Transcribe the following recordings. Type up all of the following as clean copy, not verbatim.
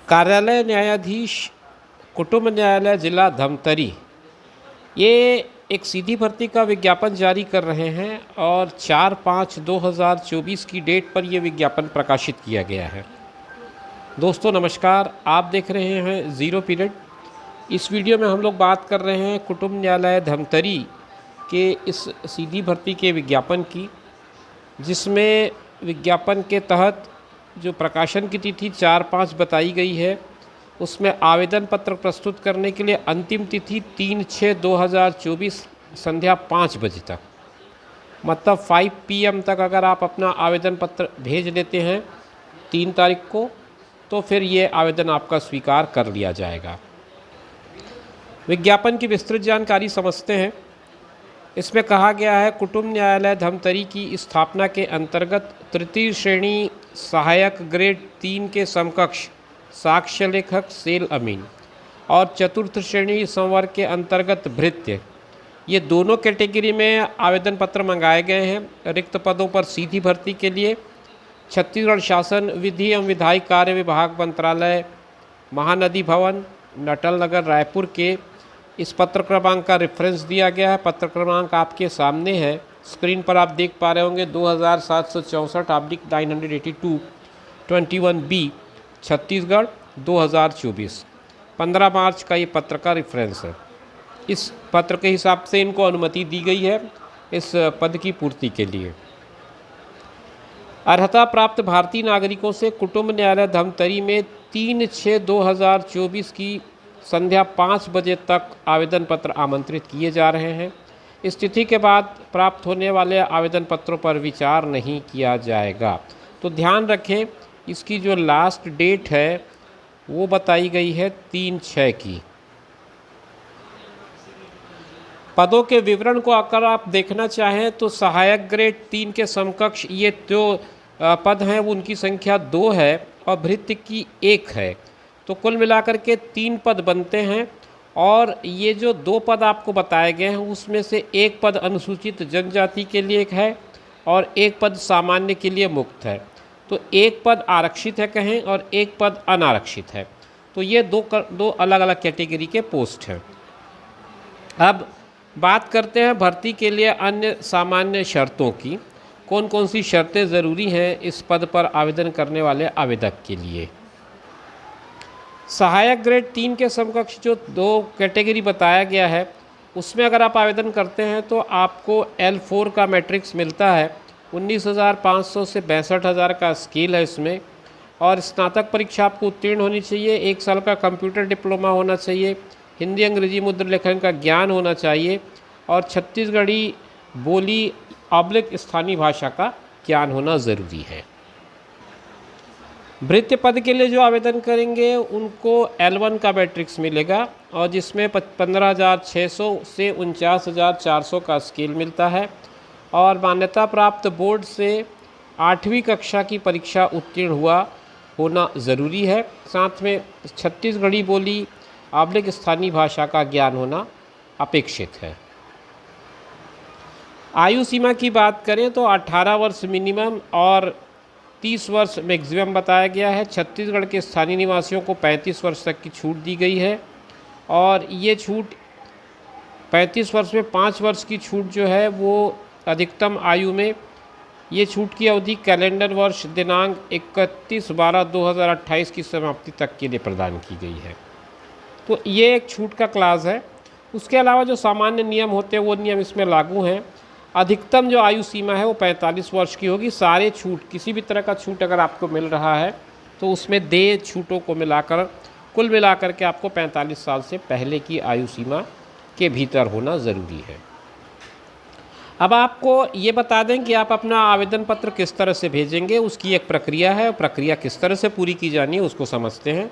कार्यालय न्यायाधीश कुटुंब न्यायालय जिला धमतरी ये एक सीधी भर्ती का विज्ञापन जारी कर रहे हैं और 4/5/2024 की डेट पर ये विज्ञापन प्रकाशित किया गया है। दोस्तों नमस्कार, आप देख रहे हैं ज़ीरो पीरियड। इस वीडियो में हम लोग बात कर रहे हैं कुटुंब न्यायालय धमतरी के इस सीधी भर्ती के विज्ञापन की, जिसमें विज्ञापन के तहत जो प्रकाशन की तिथि 4/5 बताई गई है, उसमें आवेदन पत्र प्रस्तुत करने के लिए अंतिम तिथि 3/6/2024 संध्या 5 बजे तक, मतलब 5 PM तक अगर आप अपना आवेदन पत्र भेज लेते हैं 3 तारीख को, तो फिर ये आवेदन आपका स्वीकार कर लिया जाएगा। विज्ञापन की विस्तृत जानकारी समझते हैं। इसमें कहा गया है, कुटुंब न्यायालय धमतरी की स्थापना के अंतर्गत तृतीय श्रेणी सहायक ग्रेड 3 के समकक्ष साक्ष्य लेखक सेल अमीन और चतुर्थ श्रेणी संवर्ग के अंतर्गत भृत्य, ये दोनों कैटेगरी में आवेदन पत्र मंगाए गए हैं। रिक्त पदों पर सीधी भर्ती के लिए छत्तीसगढ़ शासन विधि एवं विधायी कार्य विभाग मंत्रालय, महानदी भवन, नटल नगर, रायपुर के इस पत्र क्रमांक का रेफरेंस दिया गया है। पत्र क्रमांक आपके सामने है, स्क्रीन पर आप देख पा रहे होंगे 2764/982/21B छत्तीसगढ़ 2024, 15 मार्च का ये पत्र का रेफरेंस है। इस पत्र के हिसाब से इनको अनुमति दी गई है इस पद की पूर्ति के लिए। अर्हता प्राप्त भारतीय नागरिकों से कुटुंब न्यायालय धमतरी में 3/6/2024 की संध्या 5 बजे तक आवेदन पत्र आमंत्रित किए जा रहे हैं। इस तिथि के बाद प्राप्त होने वाले आवेदन पत्रों पर विचार नहीं किया जाएगा। तो ध्यान रखें, इसकी जो लास्ट डेट है वो बताई गई है 3/6 की। पदों के विवरण को अगर आप देखना चाहें तो सहायक ग्रेड 3 के समकक्ष ये जो पद हैं वो उनकी संख्या 2 है और भृत्य की 1 है, तो कुल मिलाकर के 3 पद बनते हैं। और ये जो 2 पद आपको बताए गए हैं उसमें से 1 पद अनुसूचित जनजाति के लिए एक है और 1 पद सामान्य के लिए मुक्त है। तो 1 पद आरक्षित है कहें और 1 पद अनारक्षित है। तो ये दो अलग अलग कैटेगरी के पोस्ट हैं। अब बात करते हैं भर्ती के लिए अन्य सामान्य शर्तों की। कौन कौन सी शर्तें ज़रूरी हैं इस पद पर आवेदन करने वाले आवेदक के लिए। सहायक ग्रेड 3 के समकक्ष जो 2 कैटेगरी बताया गया है, उसमें अगर आप आवेदन करते हैं तो आपको L4 का मैट्रिक्स मिलता है। 19,500 से 62,000 का स्केल है इसमें, और स्नातक परीक्षा आपको उत्तीर्ण होनी चाहिए। 1 साल का कंप्यूटर डिप्लोमा होना चाहिए, हिंदी अंग्रेजी मुद्र लेखन का ज्ञान होना चाहिए और छत्तीसगढ़ी बोली / स्थानीय भाषा का ज्ञान होना ज़रूरी है। भृत्य पद के लिए जो आवेदन करेंगे उनको L1 का मैट्रिक्स मिलेगा और जिसमें 15,600 से 49,400 का स्केल मिलता है और मान्यता प्राप्त बोर्ड से 8वीं कक्षा की परीक्षा उत्तीर्ण होना ज़रूरी है। साथ में छत्तीसगढ़ी बोली / स्थानीय भाषा का ज्ञान होना अपेक्षित है। आयु सीमा की बात करें तो 18 वर्ष मिनिमम और 30 वर्ष मैक्सिमम बताया गया है। छत्तीसगढ़ के स्थानीय निवासियों को 35 वर्ष तक की छूट दी गई है और ये छूट 35 वर्ष में 5 वर्ष की छूट जो है वो अधिकतम आयु में, ये छूट की अवधि कैलेंडर वर्ष दिनांक 31/12/2028 की समाप्ति तक के लिए प्रदान की गई है। तो ये एक छूट का क्लास है। उसके अलावा जो सामान्य नियम होते हैं वो नियम इसमें लागू हैं। अधिकतम जो आयु सीमा है वो 45 वर्ष की होगी। सारे छूट, किसी भी तरह का छूट अगर आपको मिल रहा है तो उसमें देय छूटों को मिलाकर कुल मिलाकर के आपको 45 साल से पहले की आयु सीमा के भीतर होना ज़रूरी है। अब आपको ये बता दें कि आप अपना आवेदन पत्र किस तरह से भेजेंगे, उसकी एक प्रक्रिया है। प्रक्रिया किस तरह से पूरी की जानी है उसको समझते हैं।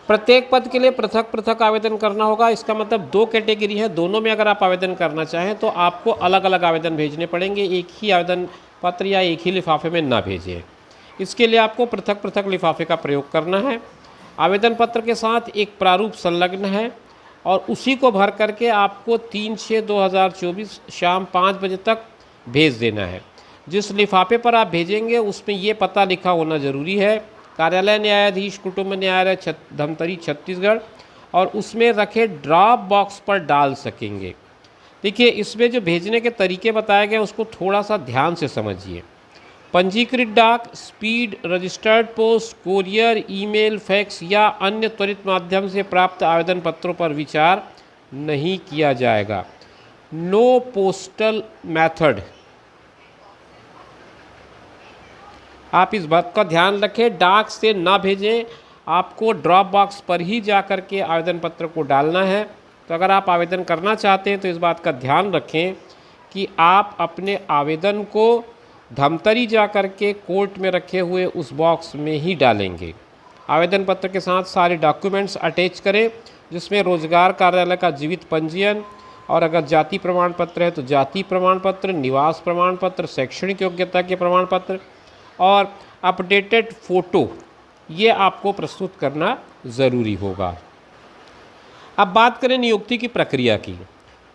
प्रत्येक पद के लिए पृथक पृथक आवेदन करना होगा। इसका मतलब 2 कैटेगरी है, दोनों में अगर आप आवेदन करना चाहें तो आपको अलग अलग आवेदन भेजने पड़ेंगे। एक ही आवेदन पत्र या एक ही लिफाफे में ना भेजें। इसके लिए आपको पृथक पृथक लिफाफे का प्रयोग करना है। आवेदन पत्र के साथ एक प्रारूप संलग्न है और उसी को भर करके आपको 3/6/2024 शाम 5 बजे तक भेज देना है। जिस लिफाफे पर आप भेजेंगे उसमें ये पता लिखा होना ज़रूरी है, कार्यालय न्यायाधीश कुटुंब न्यायालय धमतरी छत्तीसगढ़, और उसमें रखे ड्रॉप बॉक्स पर डाल सकेंगे। देखिए, इसमें जो भेजने के तरीके बताए गए उसको थोड़ा सा ध्यान से समझिए। पंजीकृत डाक, speed, registered post, courier, email, fax या अन्य त्वरित माध्यम से प्राप्त आवेदन पत्रों पर विचार नहीं किया जाएगा। नो पोस्टल मेथड, आप इस बात का ध्यान रखें, डाक से ना भेजें, आपको ड्रॉप बॉक्स पर ही जा कर के आवेदन पत्र को डालना है। तो अगर आप आवेदन करना चाहते हैं तो इस बात का ध्यान रखें कि आप अपने आवेदन को धमतरी जा कर के कोर्ट में रखे हुए उस बॉक्स में ही डालेंगे। आवेदन पत्र के साथ सारे डॉक्यूमेंट्स अटैच करें, जिसमें रोजगार कार्यालय का जीवित पंजीयन, और अगर जाति प्रमाण पत्र है तो जाति प्रमाण पत्र, निवास प्रमाण पत्र, शैक्षणिक योग्यता के प्रमाण पत्र और अपडेटेड फ़ोटो, ये आपको प्रस्तुत करना ज़रूरी होगा। अब बात करें नियुक्ति की प्रक्रिया की,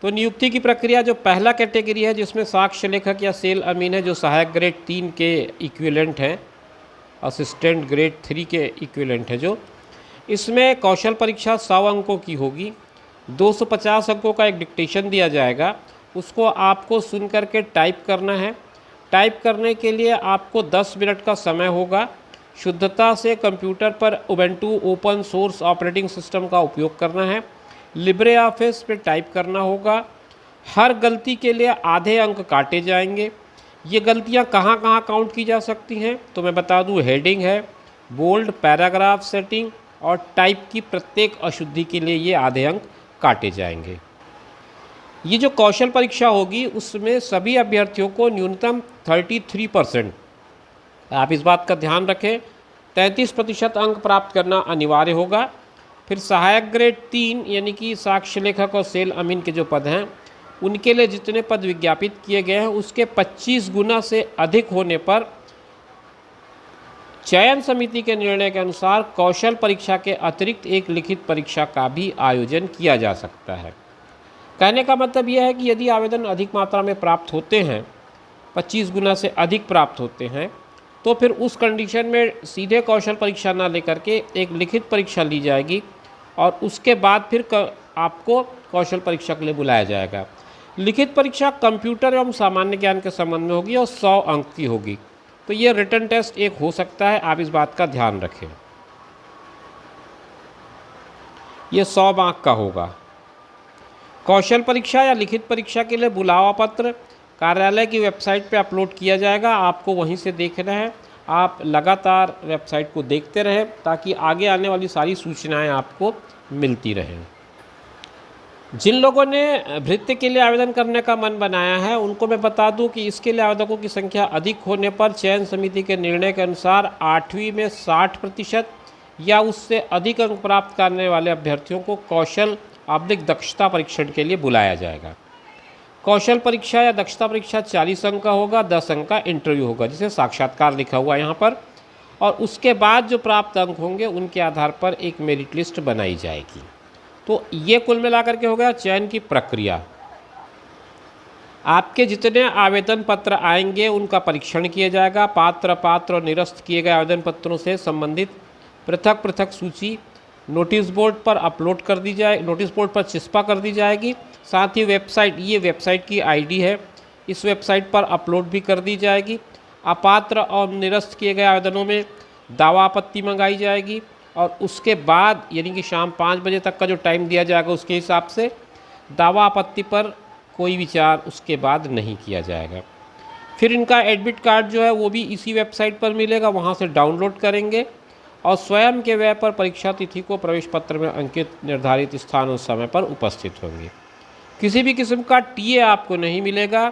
तो नियुक्ति की प्रक्रिया जो पहला कैटेगरी है जिसमें साक्ष्य लेखक या सेल अमीन है, जो सहायक ग्रेड 3 के इक्विवेलेंट है, असिस्टेंट ग्रेड 3 के इक्विवेलेंट है, जो इसमें कौशल परीक्षा 100 अंकों की होगी। 250 अंकों का एक डिक्टेशन दिया जाएगा, उसको आपको सुन करके टाइप करना है। टाइप करने के लिए आपको 10 मिनट का समय होगा। शुद्धता से कंप्यूटर पर Ubuntu open source operating system का उपयोग करना है। लिब्रे ऑफिस पे टाइप करना होगा। हर गलती के लिए आधे अंक काटे जाएंगे। ये गलतियां कहाँ कहाँ काउंट की जा सकती हैं तो मैं बता दूं, हेडिंग है, बोल्ड, पैराग्राफ सेटिंग और टाइप की प्रत्येक अशुद्धि के लिए ये आधे अंक काटे जाएंगे। ये जो कौशल परीक्षा होगी उसमें सभी अभ्यर्थियों को न्यूनतम 33%, आप इस बात का ध्यान रखें, 33% अंक प्राप्त करना अनिवार्य होगा। फिर सहायक ग्रेड 3 यानी कि साक्ष्य लेखक और सेल अमीन के जो पद हैं उनके लिए जितने पद विज्ञापित किए गए हैं उसके 25 गुना से अधिक होने पर चयन समिति के निर्णय के अनुसार कौशल परीक्षा के अतिरिक्त एक लिखित परीक्षा का भी आयोजन किया जा सकता है। कहने का मतलब यह है कि यदि आवेदन अधिक मात्रा में प्राप्त होते हैं, 25 गुना से अधिक प्राप्त होते हैं, तो फिर उस कंडीशन में सीधे कौशल परीक्षा ना लेकर के एक लिखित परीक्षा ली जाएगी और उसके बाद फिर आपको कौशल परीक्षा के लिए बुलाया जाएगा। लिखित परीक्षा कंप्यूटर एवं सामान्य ज्ञान के संबंध में होगी और 100 अंक की होगी। तो ये रिटन टेस्ट एक हो सकता है, आप इस बात का ध्यान रखें। ये 100 मार्क का होगा। कौशल परीक्षा या लिखित परीक्षा के लिए बुलावा पत्र कार्यालय की वेबसाइट पे अपलोड किया जाएगा, आपको वहीं से देखना है। आप लगातार वेबसाइट को देखते रहें ताकि आगे आने वाली सारी सूचनाएं आपको मिलती रहें। जिन लोगों ने भृत्य के लिए आवेदन करने का मन बनाया है उनको मैं बता दूं कि इसके लिए आवेदकों की संख्या अधिक होने पर चयन समिति के निर्णय के अनुसार 8वीं में 60% या उससे अधिक अंक प्राप्त करने वाले अभ्यर्थियों को कौशल दक्षता परीक्षण के लिए बुलाया जाएगा। कौशल परीक्षा या दक्षता परीक्षा 40 अंक का होगा, 10 अंक का इंटरव्यू होगा जिसे साक्षात्कार लिखा हुआ है यहाँ पर, और उसके बाद जो प्राप्त अंक होंगे उनके आधार पर एक मेरिट लिस्ट बनाई जाएगी। तो ये कुल मिलाकर के हो गया चयन की प्रक्रिया। आपके जितने आवेदन पत्र आएंगे उनका परीक्षण किया जाएगा। पात्र और निरस्त किए गए आवेदन पत्रों से संबंधित पृथक पृथक सूची नोटिस बोर्ड पर अपलोड कर दी जाए, नोटिस बोर्ड पर चिस्पा कर दी जाएगी। साथ ही वेबसाइट, ये वेबसाइट की आईडी है, इस वेबसाइट पर अपलोड भी कर दी जाएगी। अपात्र और निरस्त किए गए आवेदनों में दावा आपत्ति मंगाई जाएगी और उसके बाद यानी कि शाम 5 बजे तक का जो टाइम दिया जाएगा उसके हिसाब से दावा आपत्ति पर कोई विचार उसके बाद नहीं किया जाएगा। फिर इनका एडमिट कार्ड जो है वो भी इसी वेबसाइट पर मिलेगा, वहाँ से डाउनलोड करेंगे और स्वयं के व्यय पर परीक्षा तिथि को प्रवेश पत्र में अंकित निर्धारित स्थान और समय पर उपस्थित होंगे। किसी भी किस्म का टीए आपको नहीं मिलेगा।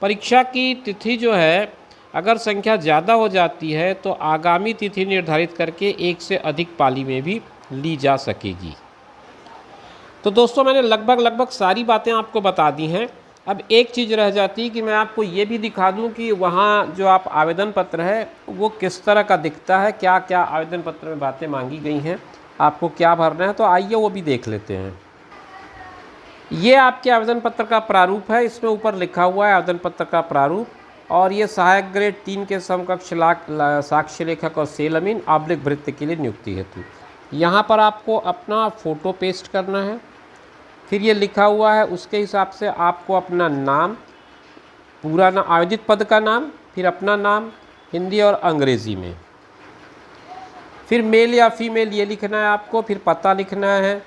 परीक्षा की तिथि जो है अगर संख्या ज़्यादा हो जाती है तो आगामी तिथि निर्धारित करके एक से अधिक पाली में भी ली जा सकेगी। तो दोस्तों मैंने लगभग सारी बातें आपको बता दी हैं। अब एक चीज़ रह जाती है कि मैं आपको ये भी दिखा दूं कि वहाँ जो आप आवेदन पत्र है वो किस तरह का दिखता है, क्या क्या आवेदन पत्र में बातें मांगी गई हैं, आपको क्या भरना है। तो आइए वो भी देख लेते हैं। ये आपके आवेदन पत्र का प्रारूप है, इसमें ऊपर लिखा हुआ है आवेदन पत्र का प्रारूप। और ये सहायक ग्रेड 3 के समकक्ष साक्ष्य लेखक और सेल अमीन आब्लिक भृत्य के लिए नियुक्ति हेतु। यहाँ पर आपको अपना फ़ोटो पेस्ट करना है, फिर ये लिखा हुआ है उसके हिसाब से आपको अपना नाम, पूरा नाम, आवेदित पद का नाम, फिर अपना नाम हिंदी और अंग्रेज़ी में, फिर मेल या फीमेल ये लिखना है आपको, फिर पता लिखना है,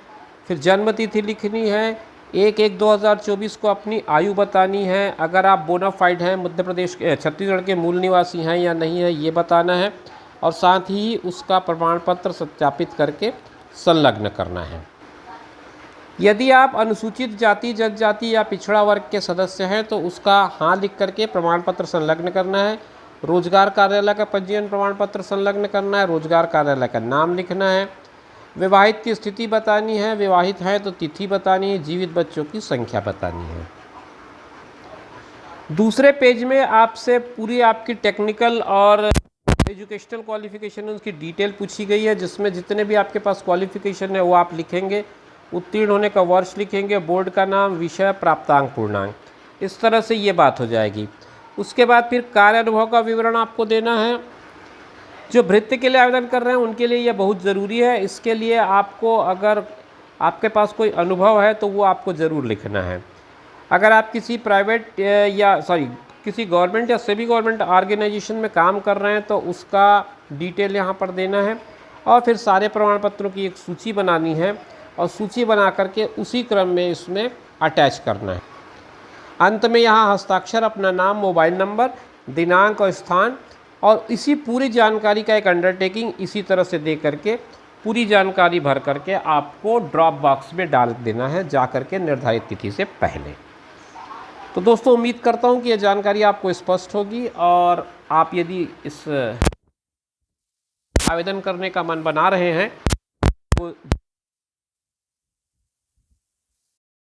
फिर जन्म तिथि लिखनी है, 1/1/2024 को अपनी आयु बतानी है, अगर आप बोनाफाइड हैं, मध्य प्रदेश के छत्तीसगढ़ के मूल निवासी हैं या नहीं है ये बताना है, और साथ ही उसका प्रमाण पत्र सत्यापित करके संलग्न करना है। यदि आप अनुसूचित जाति, जनजाति या पिछड़ा वर्ग के सदस्य हैं तो उसका हाँ लिख करके प्रमाण पत्र संलग्न करना है। रोजगार कार्यालय का पंजीयन प्रमाण पत्र संलग्न करना है, रोजगार कार्यालय का नाम लिखना है, विवाहित की स्थिति बतानी है, विवाहित है तो तिथि बतानी है, जीवित बच्चों की संख्या बतानी है। दूसरे पेज में आपसे पूरी आपकी टेक्निकल और एजुकेशनल क्वालिफिकेशन उसकी डिटेल पूछी गई है, जिसमें जितने भी आपके पास क्वालिफिकेशन है वो आप लिखेंगे, उत्तीर्ण होने का वर्ष लिखेंगे, बोर्ड का नाम, विषय, प्राप्तांक, पूर्णांक, इस तरह से ये बात हो जाएगी। उसके बाद फिर कार्य अनुभव का विवरण आपको देना है। जो भृत्य के लिए आवेदन कर रहे हैं उनके लिए यह बहुत ज़रूरी है। इसके लिए आपको, अगर आपके पास कोई अनुभव है तो वो आपको ज़रूर लिखना है। अगर आप किसी प्राइवेट किसी गवर्नमेंट या सेमी गवर्नमेंट ऑर्गेनाइजेशन में काम कर रहे हैं तो उसका डिटेल यहाँ पर देना है, और फिर सारे प्रमाण पत्रों की एक सूची बनानी है और सूची बना करके उसी क्रम में इसमें अटैच करना है। अंत में यहाँ हस्ताक्षर, अपना नाम, मोबाइल नंबर, दिनांक और स्थान, और इसी पूरी जानकारी का एक अंडरटेकिंग इसी तरह से दे करके पूरी जानकारी भर करके आपको ड्रॉप बॉक्स में डाल देना है, जा करके निर्धारित तिथि से पहले। तो दोस्तों, उम्मीद करता हूँ कि यह जानकारी आपको स्पष्ट होगी, और आप यदि इस आवेदन करने का मन बना रहे हैं तो